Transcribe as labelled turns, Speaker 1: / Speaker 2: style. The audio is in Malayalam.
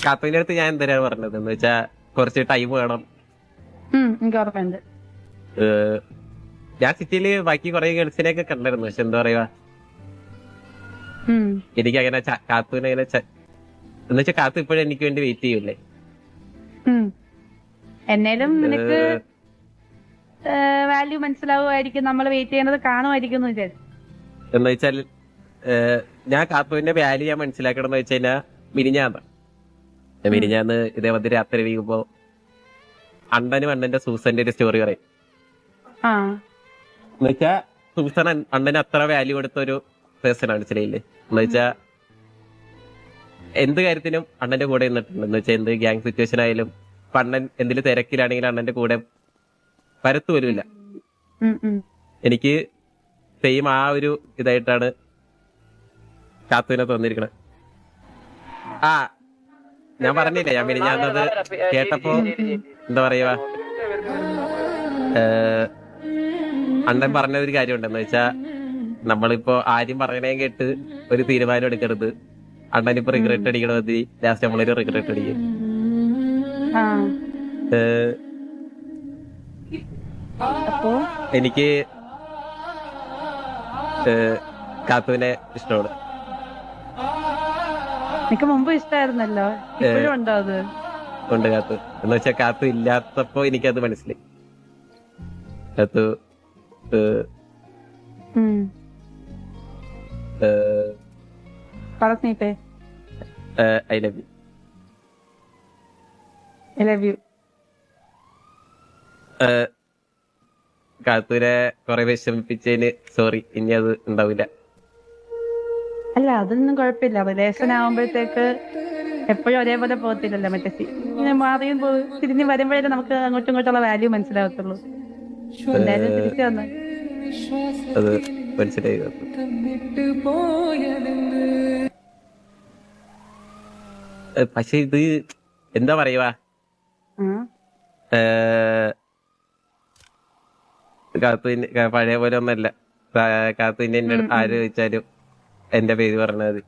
Speaker 1: കാത്തുവിന്റെ അടുത്ത് ഞാൻ എന്തിനാ പറഞ്ഞത് എന്ന് വെച്ചാ കുറച്ച് ടൈം വേണം.
Speaker 2: എനിക്ക് ഓർമ്മയുണ്ട്.
Speaker 1: ഞാൻ സിറ്റിയില് ബാക്കി കുറെ ഗേൾസിനെയൊക്കെ കണ്ടിരുന്നു. പക്ഷെ എന്താ പറയാ, എനിക്ക് അങ്ങനെ കാത്തുവിനെ അങ്ങനെ എന്ന് വെച്ചാൽ കാത്തു ഇപ്പോഴും എനിക്ക് വേണ്ടി വെയിറ്റ് ചെയ്യൂലേ.
Speaker 2: എന്നേലും നിനക്ക് വാല്യൂ മനസ്സിലാവുമായിരിക്കും, നമ്മൾ വെയിറ്റ് ചെയ്യുന്നത് കാണുമായിരിക്കും എന്ന് വിചാരിച്ചു.
Speaker 1: എന്ന് വെച്ചാൽ ഞാൻ കാത്തുവിന്റെ വാല്യൂ ഞാൻ മനസ്സിലാക്കണം എന്ന് വെച്ച് കഴിഞ്ഞാൽ മിനിഞ്ഞാന്ന് ഇതേമാതിരി രാത്രി വീകുമ്പോ അണ്ണനും അണ്ണന്റെ സൂസന്റെ ഒരു സ്റ്റോറി പറയും. എന്ന് വെച്ചാ സൂസൻ അണ്ണന് അത്ര വാല്യൂ കൊടുത്ത ഒരു പേഴ്സൺ ആണ് മനസ്സിലായില്ലേ. എന്ന് വെച്ചാ എന്ത് കാര്യത്തിനും അണ്ണന്റെ കൂടെ നിന്നിട്ടുണ്ട്. എന്ന് വെച്ചാൽ എന്ത് ഗ്യാങ് സിറ്റുവേഷൻ ആയാലും ഇപ്പൊ അണ്ണൻ എന്തെങ്കിലും തിരക്കിലാണെങ്കിൽ അണ്ണന്റെ കൂടെ പരത്തു പോലുമില്ല. എനിക്ക് സെയിം ആ ഒരു ഇതായിട്ടാണ് കാത്തുവിനെ തോന്നിയിരിക്കണത്. ഞാൻ പറഞ്ഞില്ലേ, ഞാൻ മിനിഞ്ഞാന്നത് കേട്ടപ്പോ എന്താ പറയുക, അണ്ണൻ പറഞ്ഞൊരു കാര്യമുണ്ട്. എന്ന് വെച്ചാ നമ്മളിപ്പോ ആരും പറയണേ കേട്ട് ഒരു തീരുമാനം എടുക്കരുത്. അണ്ണനിപ്പോ റിഗ്രറ്റ് അടിക്കണ മതി, ലാസ്റ്റ് നമ്മളൊരു റിഗ്രറ്റ് അടിക്കും. എനിക്ക് കാത്തുവിനെ ഇഷ്ടമാണ്.
Speaker 2: എനിക്ക് മുമ്പ് ഇഷ്ടമായിരുന്നല്ലോ, ഇപ്പോഴും ഉണ്ടോ അത്?
Speaker 1: ഉണ്ട് കാത്തു. എന്ന് വെച്ചാൽ കാത്തു ഇല്ലാത്തപ്പോ എനിക്കത് മനസ്സിലായി. Kathu I love you.
Speaker 2: I love you.
Speaker 1: കാത്തുവിനെ കുറെ വിഷമിപ്പിച്ചതിന് സോറി. ഇനി അത് ഉണ്ടാവില്ല.
Speaker 2: അല്ല, അതൊന്നും കുഴപ്പമില്ല. റിലേഷൻ ആവുമ്പോഴത്തേക്ക് എപ്പോഴും ഒരേപോലെ പോകത്തില്ലല്ലോ. മറ്റേ മാറിയും തിരിഞ്ഞ് വരുമ്പോഴേ നമുക്ക് അങ്ങോട്ടും ഇങ്ങോട്ടുള്ള വാല്യൂ മനസ്സിലാവത്തുള്ളൂ. എന്തായാലും തിരിച്ചു വന്നു.
Speaker 1: അത് മനസ്സിലായി. പക്ഷെ ഇത് എന്താ പറയുവാ, കാത്തുവിന് പഴയ പോലെ ഒന്നല്ല. കാത്തുവിന്റെ എന്റെ അടുത്ത് ആര് ചോദിച്ചാലും എന്റെ പേര് പറഞ്ഞാൽ മതി.